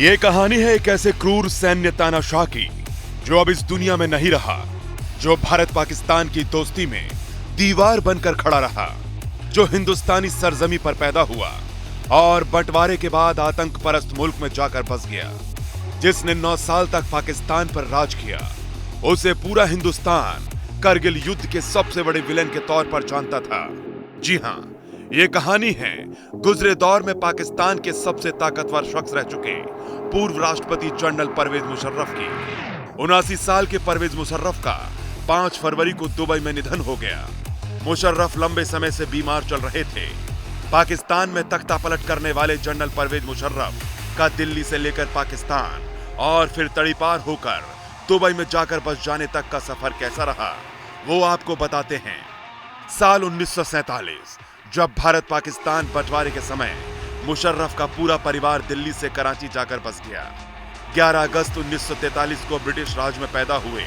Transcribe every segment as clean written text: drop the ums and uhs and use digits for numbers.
ये कहानी है एक ऐसे क्रूर सैन्य तानाशाह की जो अब इस दुनिया में नहीं रहा, जो भारत पाकिस्तान की दोस्ती में दीवार बनकर खड़ा रहा, जो हिंदुस्तानी सरजमी पर पैदा हुआ और बंटवारे के बाद आतंक परस्त मुल्क में जाकर बस गया, जिसने 9 साल तक पाकिस्तान पर राज किया। उसे पूरा हिंदुस्तान करगिल युद्ध के सबसे बड़े विलेन के तौर पर जानता था। जी हां, ये कहानी है गुजरे दौर में पाकिस्तान के सबसे ताकतवर शख्स रह चुके पूर्व राष्ट्रपति जनरल परवेज मुशर्रफ की। 79 साल के परवेज मुशर्रफ का 5 फरवरी को दुबई में निधन हो गया। मुशर्रफ लंबे समय से बीमार चल रहे थे। पाकिस्तान में तख्ता पलट करने वाले जनरल परवेज मुशर्रफ का दिल्ली से लेकर पाकिस्तान और फिर तड़ीपार होकर दुबई में जाकर बस जाने तक का सफर कैसा रहा, वो आपको बताते हैं। साल 1947, जब भारत पाकिस्तान बंटवारे के समय मुशर्रफ का पूरा परिवार दिल्ली से कराची जाकर बस गया। 11 अगस्त 1943 को ब्रिटिश राज में पैदा हुए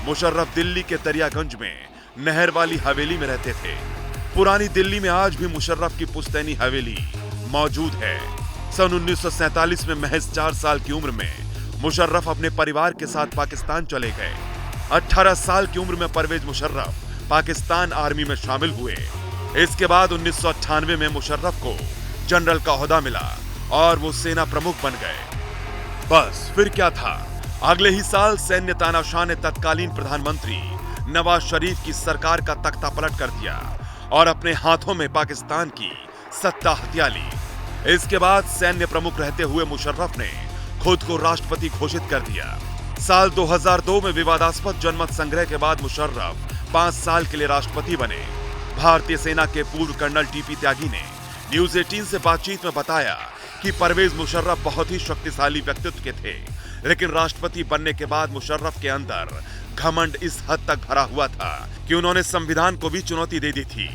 मुशर्रफ दिल्ली के दरियागंज में नहर वाली हवेली में रहते थे। पुरानी दिल्ली में आज भी मुशर्रफ की पुश्तैनी हवेली मौजूद है। सन 1947 में महज 4 साल की उम्र में मुशर्रफ अपने परिवार के साथ पाकिस्तान चले गए। 18 साल की उम्र में परवेज मुशर्रफ पाकिस्तान आर्मी में शामिल हुए। इसके बाद 1998 में मुशर्रफ को जनरल का ओहदा मिला और वो सेना प्रमुख बन गए। बस फिर क्या था, अगले ही साल सैन्य तानाशाह ने तत्कालीन प्रधानमंत्री नवाज शरीफ की सरकार का तख्ता पलट कर दिया और अपने हाथों में पाकिस्तान की सत्ता हथिया ली। इसके बाद सैन्य प्रमुख रहते हुए मुशर्रफ ने खुद को राष्ट्रपति घोषित कर दिया। साल 2002 में विवादास्पद जनमत संग्रह के बाद मुशर्रफ 5 साल के लिए राष्ट्रपति बने। भारतीय सेना के पूर्व कर्नल टीपी त्यागी ने न्यूज 18 से बातचीत में बताया कि परवेज मुशर्रफ बहुत ही शक्तिशाली व्यक्तित्व के थे, लेकिन राष्ट्रपति बनने के बाद मुशर्रफ के अंदर घमंड इस हद तक भरा हुआ था कि उन्होंने संविधान को भी चुनौती दे दी थी।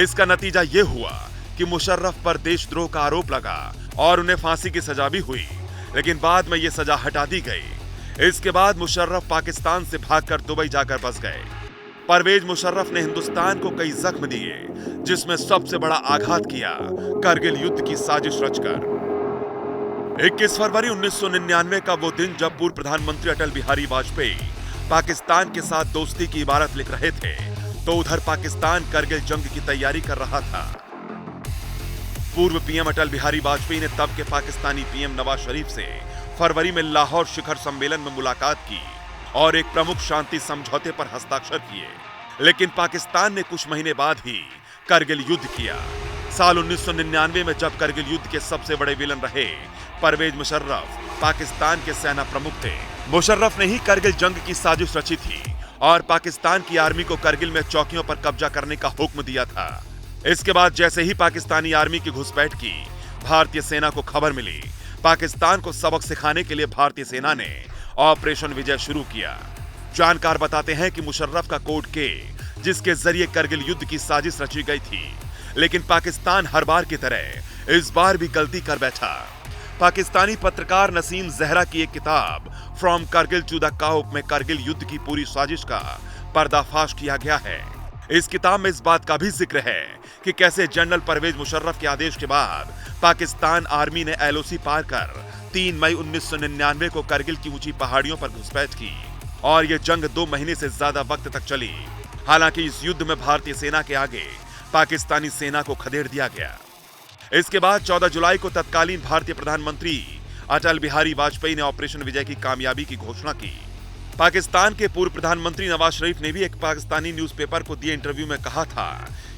इसका नतीजा ये हुआ कि मुशर्रफ पर देशद्रोह का आरोप लगा और उन्हें फांसी की सजा भी हुई, लेकिन बाद में ये सजा हटा दी गई। इसके बाद मुशर्रफ पाकिस्तान से भागकर दुबई जाकर बस गए। परवेज मुशर्रफ ने हिंदुस्तान को कई जख्म दिए, जिसमें सबसे बड़ा आघात किया करगिल युद्ध की साजिश रचकर। 21 फरवरी 1999 का वो दिन जब पूर्व प्रधानमंत्री अटल बिहारी वाजपेयी पाकिस्तान के साथ दोस्ती की इबारत लिख रहे थे, तो उधर पाकिस्तान करगिल जंग की तैयारी कर रहा था। पूर्व पीएम अटल बिहारी वाजपेयी ने तब के पाकिस्तानी पीएम नवाज शरीफ से फरवरी में लाहौर शिखर सम्मेलन में मुलाकात की और एक प्रमुख शांति समझौते पर हस्ताक्षर किए, लेकिन पाकिस्तान ने कुछ महीने बाद ही करगिल युद्ध किया। साल 1999 में जब करगिल युद्ध के सबसे बड़े विलन रहे परवेज मुशर्रफ पाकिस्तान के सेना प्रमुख थे। मुशर्रफ ने ही करगिल जंग की साजिश रची थी और पाकिस्तान की आर्मी को करगिल में चौकियों पर कब्जा करने का हुक्म दिया था। इसके बाद जैसे ही पाकिस्तानी आर्मी की घुसपैठ की भारतीय सेना को खबर मिली, पाकिस्तान को सबक सिखाने के लिए भारतीय सेना ने ऑपरेशन विजय शुरू किया। जानकार बताते हैं कि मुशर्रफ का कोड के, जिसके जरिए करगिल युद्ध की साजिश रची गई थी, लेकिन पाकिस्तान हर बार की तरह इस बार भी गलती कर बैठा। पाकिस्तानी पत्रकार नसीम जहरा की एक किताब फ्रॉम करगिल टू द काउप में करगिल युद्ध की पूरी साजिश का पर्दाफाश किया गया है। इस किताब में इस बात का भी जिक्र है कि कैसे जनरल परवेज मुशर्रफ के आदेश के बाद पाकिस्तान आर्मी ने एलओसी पार कर 3 मई 1999 को करगिल की ऊंची पहाड़ियों पर घुसपैठ की और यह जंग 2 महीने से ज्यादा वक्त तक चली। हालांकि इस युद्ध में भारतीय सेना के आगे पाकिस्तानी सेना को खदेड़ दिया गया। इसके बाद 14 जुलाई को तत्कालीन भारतीय प्रधानमंत्री अटल बिहारी वाजपेयी ने ऑपरेशन विजय की कामयाबी की घोषणा की। पाकिस्तान के पूर्व प्रधानमंत्री नवाज शरीफ ने भी एक पाकिस्तानी न्यूज़पेपर को दिए इंटरव्यू में कहा था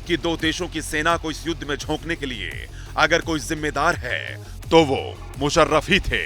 कि 2 देशों की सेना को इस युद्ध में झोंकने के लिए अगर कोई जिम्मेदार है तो वो मुशर्रफ ही थे।